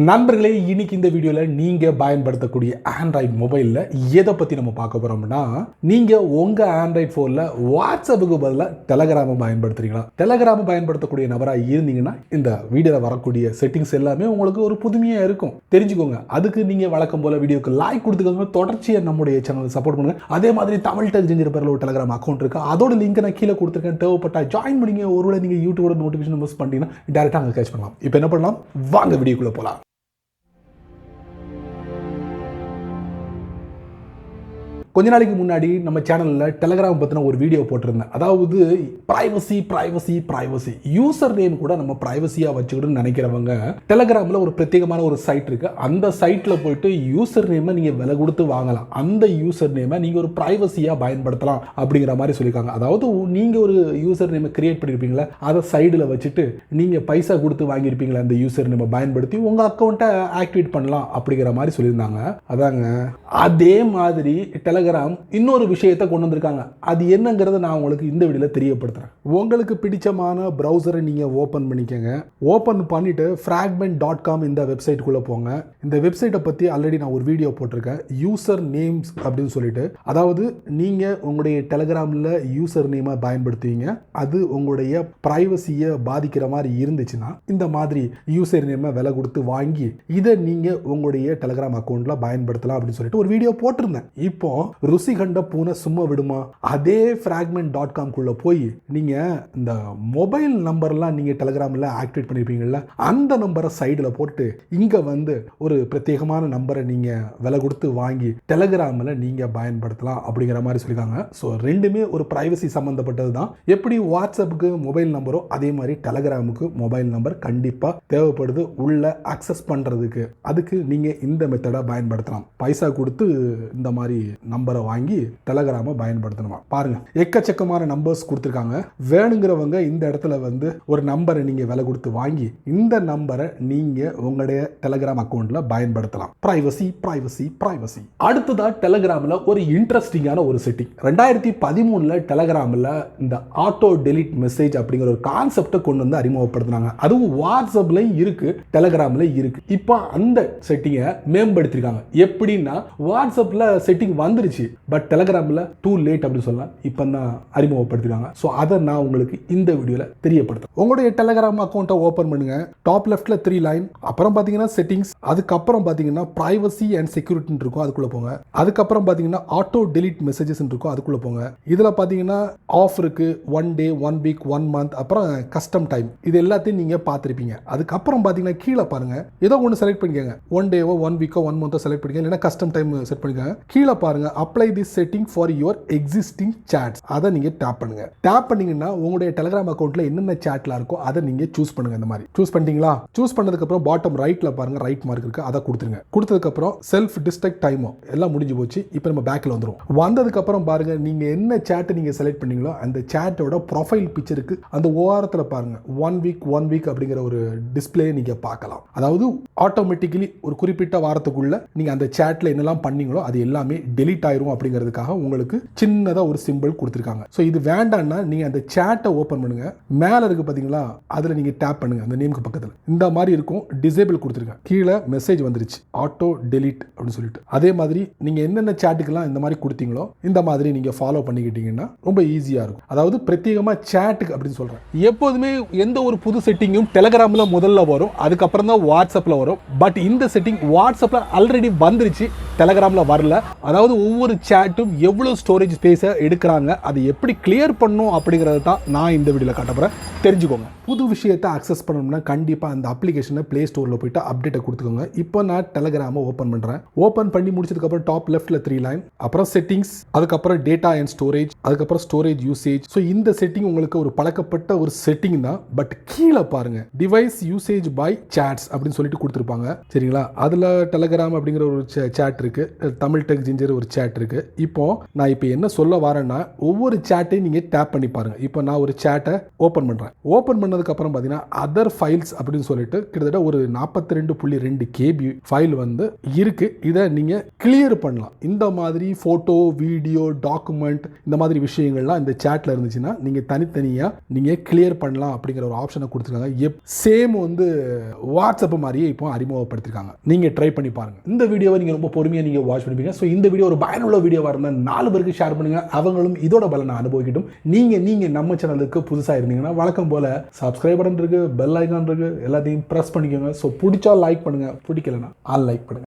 நண்பர்களே, இன்னைக்கு இந்த வீடியோவில் நீங்கள் பயன்படுத்தக்கூடிய ஆண்ட்ராய்டு மொபைலில் எதை பற்றி நம்ம பார்க்க போகிறோம்னா, நீங்கள் உங்கள் ஆண்ட்ராய்டு ஃபோனில் வாட்ஸ்அப்புக்கு பதிலாக டெலகிராமை பயன்படுத்துறீங்களா? டெலகிராமை பயன்படுத்தக்கூடிய நபராக இருந்தீங்கன்னா இந்த வீடியோவில் வரக்கூடிய செட்டிங்ஸ் எல்லாமே உங்களுக்கு ஒரு புதுமையாக இருக்கும், தெரிஞ்சுக்கோங்க. அதுக்கு நீங்கள் வழக்கம் போல் வீடியோக்கு லைக் கொடுத்துக்கோங்க, தொடர்ச்சியாக நம்முடைய சேனலை சப்போர்ட் பண்ணுங்கள். அதே மாதிரி தமிழ் டெக் ஜிஞ்சர் பேரில் ஒரு டெலகிராம் அக்கௌண்ட் இருக்குது, அதோட லிங்க் நான் கீழே கொடுத்துருக்கேன். தேவைப்பட்டா ஜாயின் பண்ணிங்க. ஒருவேளை நீங்கள் யூடியூபோட நோட்டிஃபிகேஷன் மிஸ் பண்ணிட்டீங்கன்னா டேரெக்டாக அங்கே கேட்ச் பண்ணலாம். இப்போ என்ன பண்ணலாம், வாங்க வீடியோக்குள்ளே போகலாம். கொஞ்ச நாளைக்கு முன்னாடி நம்ம சேனலில் டெலகிராம் பற்றின ஒரு வீடியோ போட்டிருந்தேன். அதாவது ப்ரைவசி யூசர் நேம் கூட நம்ம ப்ரைவசியாக வச்சுக்கிட்டு நினைக்கிறவங்க டெலகிராமில் ஒரு பிரத்யேகமான ஒரு சைட் இருக்குது. அந்த சைட்டில் போயிட்டு யூசர் நேமை நீங்கள் விலை கொடுத்து வாங்கலாம். அந்த யூசர் நேமை நீங்கள் ஒரு ப்ரைவசியாக பயன்படுத்தலாம் அப்படிங்கிற மாதிரி சொல்லியிருக்காங்க. அதாவது நீங்கள் ஒரு யூசர் நேமை கிரியேட் பண்ணியிருப்பீங்களா, அதை சைடில் வச்சுட்டு நீங்கள் பைசா கொடுத்து வாங்கியிருப்பீங்களா, அந்த யூசர் நேமை பயன்படுத்தி உங்கள் அக்கௌண்ட்டை ஆக்டிவேட் பண்ணலாம் அப்படிங்கிற மாதிரி சொல்லியிருந்தாங்க. அதாங்க அதே மாதிரி டெலகிராம் இன்னொரு விஷயத்தை கொண்டு வந்திருக்காங்க. அது என்னங்கிறத நான் உங்களுக்கு இந்த வீடியோல தெரியப்படுத்துறேன். உங்களுக்கு பிடிச்சமான பிரவுசரை நீங்க ஓபன் பண்ணிக்கங்க. ஓபன் பண்ணிட்டு fragment.com இந்த வெப்சைட்டுக்குள்ள போங்க. இந்த வெப்சைட்டை பத்தி ஆல்ரெடி நான் ஒரு வீடியோ போட்டிருக்கேன், யூசர் நேம்ஸ் அப்படின்னு சொல்லிட்டு. அதாவது நீங்க உங்களுடைய டெலகிராம்ல யூசர் நேமை பயன்படுத்துவீங்க, அது உங்களுடைய பிரைவசியை பாதிக்கிற மாதிரி இருந்துச்சுன்னா இந்த மாதிரி யூசர் நேமை விலை கொடுத்து வாங்கி இதை நீங்க உங்களுடைய டெலகிராம் அக்கௌண்ட்ல பயன்படுத்தலாம் அப்படின்னு சொல்லிட்டு ஒரு வீடியோ போட்டிருந்தேன். இப்போ ருசி கண்ட பூனை சும்மா விடுமா? அதே fragment.com குள்ள போய் நீங்க இந்த மொபைல் நம்பர்லாம் நீங்க டெலகிராம்ல ஆக்டிவேட் பண்ணிருப்பீங்கல்ல, அந்த நம்பரை சைடுல போட்டு இங்க வந்து ஒரு பிரத்யேகமான நம்பரை நீங்க விலை கொடுத்து வாங்கி டெலகிராம்ல நீங்க பயன்படுத்தலாம் அப்படிங்கிற மாதிரி சொல்லிருக்காங்க. ஸோ ரெண்டுமே ஒரு பிரைவசி சம்பந்தப்பட்டது தான். எப்படி வாட்ஸ்அப்புக்கு மொபைல் நம்பரோ அதே மாதிரி டெலகிராமுக்கு மொபைல் நம்பர் கண்டிப்பா தேவைப்படுது உள்ள ஆக்சஸ் பண்றதுக்கு. அதுக்கு நீங்க இந்த மெத்தடை பயன்படுத்தலாம். பைசா கொடுத்து இந்த மாதிரி நம்பரை வாங்கி டெலகிராமை பயன்படுத்தணுமா? பாருங்க, எக்கச்சக்கமான நம்பர்ஸ் கொடுத்துருக்காங்க. வேணுங்கிறவங்க இந்த இடத்துல வந்து ஒரு நம்பரை நீங்க விலை கொடுத்து வாங்கி இந்த நம்பரை நீங்க உங்களுடைய டெலகிராம் அக்கௌண்ட்ல பயன்படுத்தலாம். பிரைவசி. அடுத்ததா டெலகிராம்ல ஒரு இன்ட்ரெஸ்டிங்கான ஒரு செட்டிங். 2013 டெலகிராம்ல இந்த ஆட்டோ டெலிட் மெசேஜ் அப்படிங்கிற ஒரு கான்செப்டை கொண்டு வந்து அறிமுகப்படுத்தினாங்க. அதுவும் வாட்ஸ்அப்ல இருக்கு, டெலகிராம்ல இருக்கு. இப்போ அந்த செட்டிங்கை மேம்படுத்திருக்காங்க. எப்படின்னா, வாட்ஸ்அப்ல செட்டிங் வந்துருச்சு, பட் டெலகிராம்ல டூ லேட் அப்படின்னு சொல்லலாம். இப்போ தான் அறிமுகப்படுத்திருக்காங்க. ஸோ அதை நான் உங்களுக்கு இந்த வீடியோவில் தெரியப்படுத்துறேன். உங்களுடைய டெலகிராம் அக்கௌண்ட்டை ஓப்பன் பண்ணுங்க. டாப் லெஃப்ட்ல 3 லைன், அப்புறம் பார்த்தீங்கன்னா செட்டிங்ஸ், அதுக்கப்புறம் பார்த்தீங்கன்னா பிரைவசி அண்ட் செக்யூரிட்டி இருக்கும், அதுக்குள்ள போங்க. அதுக்கப்புறம் பார்த்தீங்கன்னா ஆட்டோ டெலிட் மெசேஜஸ் இருக்கும், அதுக்குள்ள போங்க. இதில் பார்த்தீங்கன்னா ஆஃப் இருக்கு, 1 டே 1 வீக் 1 மந்த், அப்புறம் கஸ்டம் டைம், இது எல்லாத்தையும் நீங்க பார்த்துருப்பீங்க. அதுக்கப்புறம் பார்த்தீங்கன்னா கீழே பாருங்க, ஏதோ ஒன்று செலக்ட் பண்ணிக்கோங்க. 1 டேவோ 1 வீக்கோ 1 மந்தோ செலக்ட் பண்ணிக்கோங்க, இல்லைன்னா கஸ்டம் டைம் செட் பண்ணிக்கோங்க. கீழே பாருங்க, apply this setting for your existing chats, அதை நீங்க டேப் பண்ணுங்க. டேப் பண்ணீங்கன்னா உங்களுடைய டெலகிராம் அக்கௌண்ட்ல என்னென்ன சாட்லாம் இருக்கோ அதை நீங்க சூஸ் பண்ணுங்க. இந்த மாதிரி சூஸ் பண்ணிட்டீங்களா? சூஸ் பண்ணதுக்கு அப்புறம் பாட்டம் ரைட்ல பாருங்க, ரைட் மார்க் இருக்கு, அதை கொடுத்துருங்க. கொடுத்ததுக்கு அப்புறம் செல்ஃப் டிஸ்ட்ரக்ட் டைமோ எல்லாம் முடிஞ்சு போச்சு. இப்போ நம்ம பேக்ல வந்துரும். வந்ததுக்கு அப்புறம் பாருங்க, நீங்க என்ன சாட் நீங்க செலக்ட் பண்ணீங்களோ அந்த சாட்டோட ப்ரொஃபைல் பிக்சருக்கு அந்த ஓரத்துல பாருங்க 1 வீக் அப்படிங்கிற ஒரு டிஸ்பிளே நீங்க பார்க்கலாம். அதாவது ஆட்டோமேட்டிக்கலி ஒரு குறிப்பிட்ட வாரத்துக்குள்ள நீங்க அந்த சாட்ல என்னெல்லாம் பண்ணீங்களோ அது எல்லாமே டெலீட் ஆயிரும் அப்படிங்கிறதுக்காக உங்களுக்கு சின்னதா ஒரு சிம்பிள் கொடுத்திருக்காங்க. சோ இது வேண்டாம்னா நீங்க அந்த சாட்டை ஓபன் பண்ணுங்க. மேல இருக்கு பாத்தீங்களா, அதுல நீங்க டேப் பண்ணுங்க. அந்த நேமுக்கு பக்கத்துல இந்த மாதிரி இருக்கும், டிசேபிள் கொடுத்திருக்காங்க. கீழே மெசேஜ் வந்துருச்சு, ஆட்டோ டெலீட் அப்படின்னு சொல்லிட்டு. அதே மாதிரி நீங்க என்னென்ன சாட்டுக்கெல்லாம் இந்த மாதிரி கொடுத்தீங்களோ இந்த மாதிரி நீங்க ஃபாலோ பண்ணிக்கிட்டீங்கன்னா ரொம்ப ஈஸியா இருக்கும். அதாவது பிரத்யேகமா சாட்டுக்கு அப்படின்னு சொல்றேன். எப்போதுமே எந்த ஒரு புது செட்டிங்கும் டெலகிராம்ல முதல்ல வரும், அதுக்கப்புறம் தான் வாட்ஸ்அப்ல வரும். பட் இந்த செட்டிங் வாட்ஸ்அப்ல ஆல்ரெடி வந்துருச்சு, டெலகிராம்ல வரல. அதாவது ஒவ்வொரு சாட்டும் எவ்வளவு ஸ்டோரேஜ் ஸ்பேஸை எடுக்கிறாங்க, அதை எப்படி கிளியர் பண்ணும் அப்படிங்கிறத தான் நான் இந்த வீடியோவில் காட்ட போகிறேன், தெரிஞ்சுக்கோங்க. புது விஷயத்தை அக்சஸ் பண்ணணும்னா கண்டிப்பாக அந்த அப்ளிகேஷனை ப்ளே ஸ்டோரில் போயிட்டு அப்டேட்டை கொடுத்துக்கோங்க. இப்போ நான் டெலகிராமை ஓப்பன் பண்ணுறேன். ஓப்பன் பண்ணி முடிச்சதுக்கப்புறம் டாப் லெஃப்ட்டில் 3 லைன், அப்புறம் செட்டிங்ஸ், அதுக்கப்புறம் டேட்டா அண்ட் ஸ்டோரேஜ், அதுக்கப்புறம் ஸ்டோரேஜ் யூசேஜ். ஸோ இந்த செட்டிங் உங்களுக்கு ஒரு பழக்கப்பட்ட ஒரு செட்டிங் தான். பட் கீழே பாருங்க, டிவைஸ் யூசேஜ் பை சாட்ஸ் அப்படின்னு சொல்லிட்டு கொடுத்துருப்பாங்க, சரிங்களா? அதில் டெலகிராம் அப்படிங்கிற ஒரு சாட் இருக்குது, தமிழ் டெக் ஜிஞ்சர் ஒரு சேட் இருக்குது. நான் இப்போ என்ன சொல்ல வரேன்னா, ஒவ்வொரு சேட்டையும் நீங்கள் டேப் பண்ணி பாருங்கள். இப்போ நான் ஒரு சேட்டை ஓப்பன் பண்ணுறேன். ஓப்பன் பண்ணதுக்கப்புறம் பார்த்தீங்கன்னா அதர் ஃபைல்ஸ் அப்படின்னு சொல்லிட்டு கிட்டத்தட்ட ஒரு 42.2 KB ஃபைல் வந்து இருக்குது. இதை நீங்கள் கிளியர் பண்ணலாம். இந்த மாதிரி ஃபோட்டோ, வீடியோ, டாக்குமெண்ட் இந்த மாதிரி விஷயங்கள்லாம் இந்த சேட்டில் இருந்துச்சுன்னா நீங்கள் தனித்தனியாக நீங்கள் கிளியர் பண்ணலாம் அப்படிங்கிற ஒரு ஆப்ஷனை கொடுத்துருக்காங்க. சேம் வந்து வாட்ஸ்அப் மாதிரியே இப்போ அறிமுகப்படுத்திருக்காங்க. நீங்கள் ட்ரை பண்ணி பாருங்கள். இந்த வீடியோவை நீங்கள் ரொம்ப பொறுமையாக நீங்கள் வாட்ச் பண்ணிப்பீங்க. ஸோ இந்த வீடியோ ஒரு பயனுள்ள வீடியோவாக இருந்தால் 4 பேருக்கு ஷேர் பண்ணுங்கள். அவங்களும் இதோட பலனை அனுபவிக்கட்டும். நீங்கள் நம்ம சேனலுக்கு புதுசாக இருந்தீங்கன்னா வழக்கம் போல் சப்ஸ்கிரைப் பட்டன் இருக்குது, பெல் ஐக்கான் இருக்குது, எல்லாத்தையும் ப்ரெஸ் பண்ணிக்கோங்க. ஸோ பிடிச்சா லைக் பண்ணுங்கள், பிடிக்கலன்னா அன்லைக் பண்ணுங்கள்.